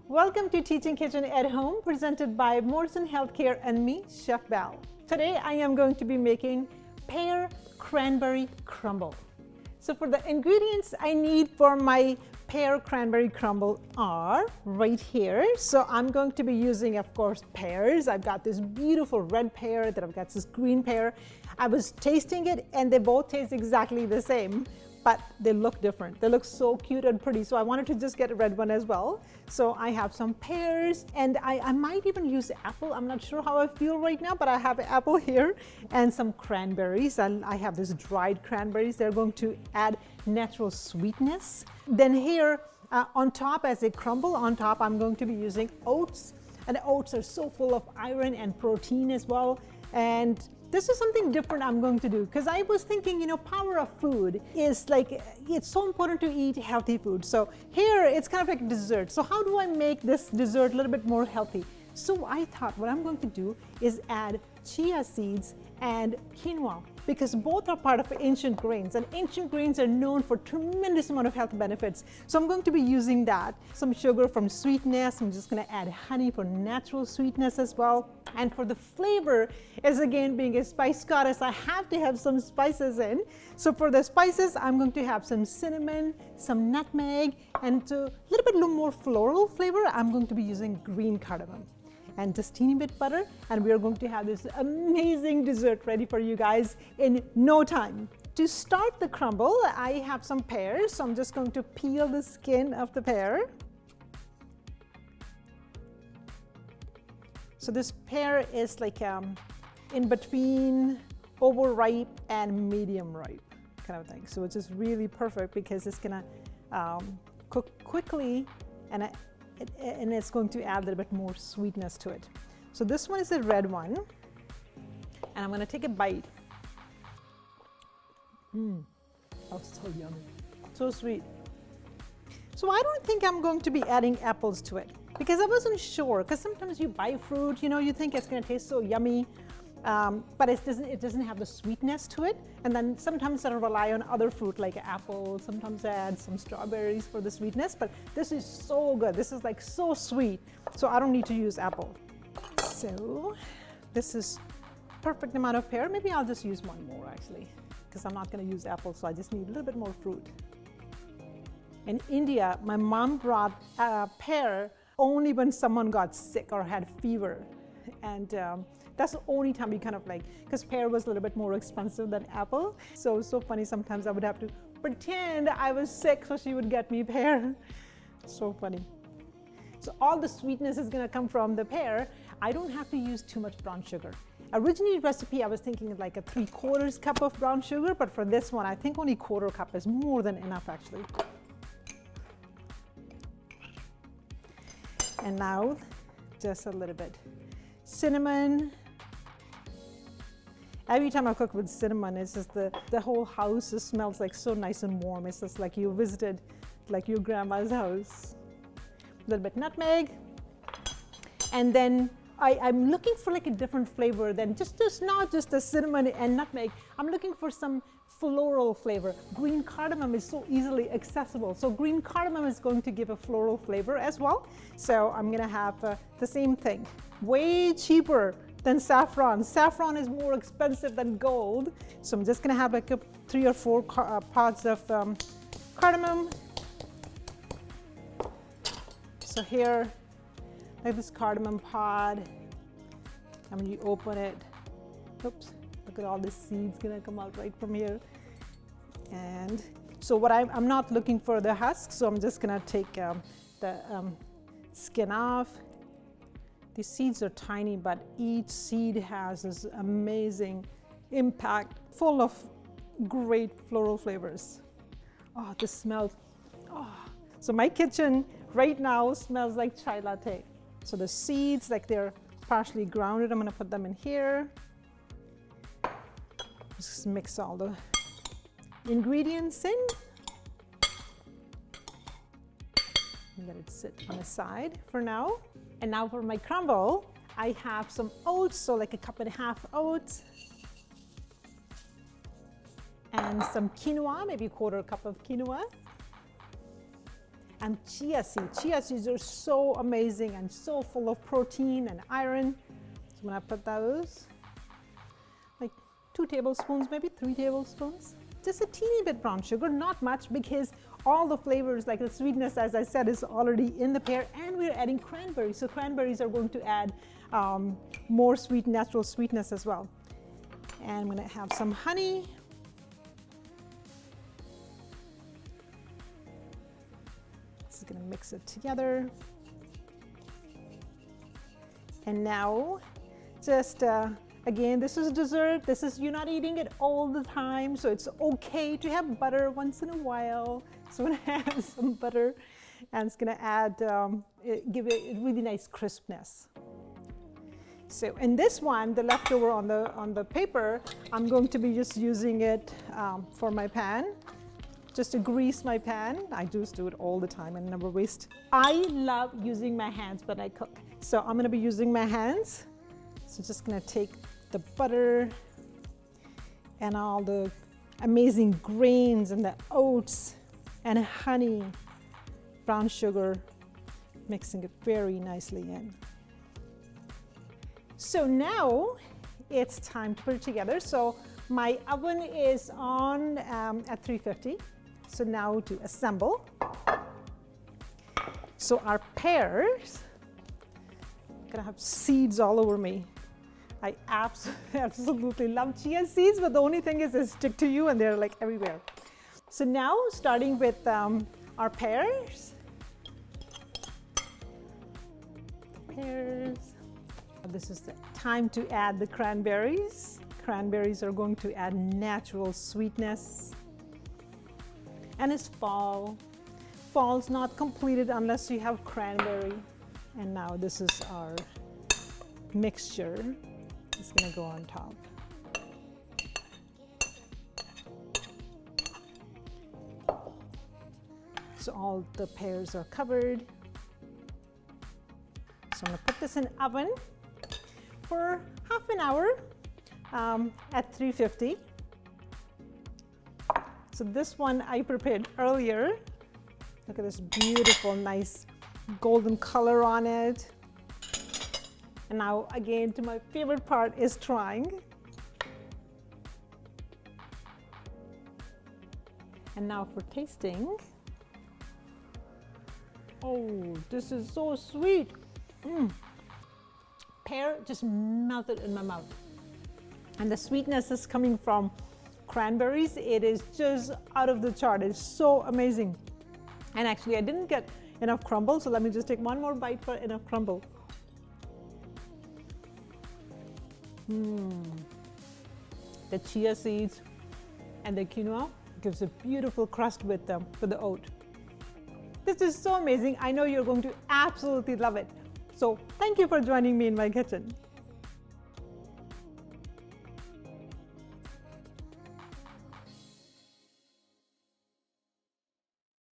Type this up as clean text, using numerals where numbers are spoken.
Welcome to Teaching Kitchen at Home, presented by Morrison Healthcare and me, Chef Val. Today I am going to be making Pear Cranberry Crumble. So for the ingredients I need for my Pear Cranberry Crumble are right here. So I'm going to be using, of course, pears. I've got this beautiful red pear, then I've got this green pear. I was tasting it and they both taste exactly the same, but they look different. They look so cute and pretty, so I wanted to just get a red one as well. So I have some pears, and I might even use apple. I'm not sure how I feel right now, but I have apple here, and some cranberries. And I have this dried cranberries. They're going to add natural sweetness. Then here on top, as a crumble on top, I'm going to be using oats, and the oats are so full of iron and protein as well. And this is something different I'm going to do, because I was thinking, power of food is like, it's so important to eat healthy food. So here it's kind of like dessert. So how do I make this dessert a little bit more healthy? So I thought what I'm going to do is add chia seeds and quinoa, because both are part of ancient grains, and ancient grains are known for tremendous amount of health benefits. So I'm going to be using that. Some sugar from sweetness. I'm just going to add honey for natural sweetness as well. And for the flavor, as again being a spice goddess, I have to have some spices in. So for the spices, I'm going to have some cinnamon, some nutmeg, and to a little bit more floral flavor, I'm going to be using green cardamom and just teeny bit butter, and we are going to have this amazing dessert ready for you guys in no time. To start the crumble, I have some pears, so I'm just going to peel the skin of the pear. So this pear is like in between overripe and medium ripe kind of thing. So it's just really perfect because it's gonna cook quickly, and it's going to add a little bit more sweetness to it. So this one is the red one, and I'm going to take a bite. Oh, so yummy, so sweet. So I don't think I'm going to be adding apples to it, because I wasn't sure, because sometimes you buy fruit, you think it's going to taste so yummy, but it doesn't have the sweetness to it. And then sometimes I rely on other fruit like apple, sometimes I add some strawberries for the sweetness, but this is so good. This is like so sweet, so I don't need to use apple. So this is perfect amount of pear. Maybe I'll just use one more actually, because I'm not going to use apple, so I just need a little bit more fruit. In India, my mom brought pear only when someone got sick or had fever, and that's the only time we kind of like, because pear was a little bit more expensive than apple. So funny, sometimes I would have to pretend I was sick so she would get me pear. So funny. So all the sweetness is going to come from the pear. I don't have to use too much brown sugar. Originally recipe I was thinking like a 3/4 cup of brown sugar, but for this one I think only 1/4 cup is more than enough actually. And now just a little bit cinnamon. Every time I cook with cinnamon, it's just the whole house just smells like so nice and warm. It's just like you visited like your grandma's house. A little bit nutmeg. And then I'm looking for like a different flavor than just not just the cinnamon and nutmeg. I'm looking for some floral flavor. Green cardamom is so easily accessible. So green cardamom is going to give a floral flavor as well. So I'm gonna have the same thing. Way cheaper than saffron. Saffron is more expensive than gold. So I'm just gonna have like 3 or 4 pods of cardamom. So here, like this cardamom pod, and when you open it, oops, look at all the seeds gonna come out right from here. And so what I'm not looking for the husk, so I'm just gonna take the skin off. These seeds are tiny, but each seed has this amazing impact, full of great floral flavors. Oh, this smells, So my kitchen right now smells like chai latte. So the seeds, like they're partially grounded, I'm gonna put them in here. Just mix all the ingredients in. Let it sit on the side for now. And now for my crumble, I have some oats, so like 1.5 cups oats. And some quinoa, maybe 1/4 cup of quinoa. and chia seeds. Chia seeds are so amazing and so full of protein and iron. So I'm gonna put those, like 2 tablespoons, maybe 3 tablespoons. Just a teeny bit brown sugar, not much, because all the flavors, like the sweetness, as I said, is already in the pear, and we're adding cranberries. So cranberries are going to add more sweet, natural sweetness as well. And I'm gonna have some honey. Just gonna mix it together. And now, just again, this is dessert. This is, you're not eating it all the time, so it's okay to have butter once in a while. So I'm gonna have some butter, and it's gonna add, give it a really nice crispness. So in this one, the leftover on the paper, I'm going to be just using it for my pan, just to grease my pan. I just do it all the time and never waste. I love using my hands when I cook, so I'm gonna be using my hands. So just gonna take the butter and all the amazing grains and the oats and honey, brown sugar, mixing it very nicely in. So now it's time to put it together. So my oven is on at 350. So now to assemble. So our pears, I'm gonna have seeds all over me. I absolutely love chia seeds, but the only thing is they stick to you and they're like everywhere. So now starting with our pears. This is the time to add the cranberries. Cranberries are going to add natural sweetness. And it's fall. Fall's not completed unless you have cranberry. And now this is our mixture. It's gonna go on top. So all the pears are covered. So I'm gonna put this in the oven for half an hour at 350. So this one I prepared earlier. Look at this beautiful, nice golden color on it. And now again, to my favorite part is trying. And now for tasting. Oh, this is so sweet. Pear just melted in my mouth. And the sweetness is coming from cranberries. It is just out of the chart. It's so amazing. And actually, I didn't get enough crumble, so let me just take one more bite for enough crumble. The chia seeds and the quinoa gives a beautiful crust with the oat. This is so amazing. I know you're going to absolutely love it. So thank you for joining me in my kitchen.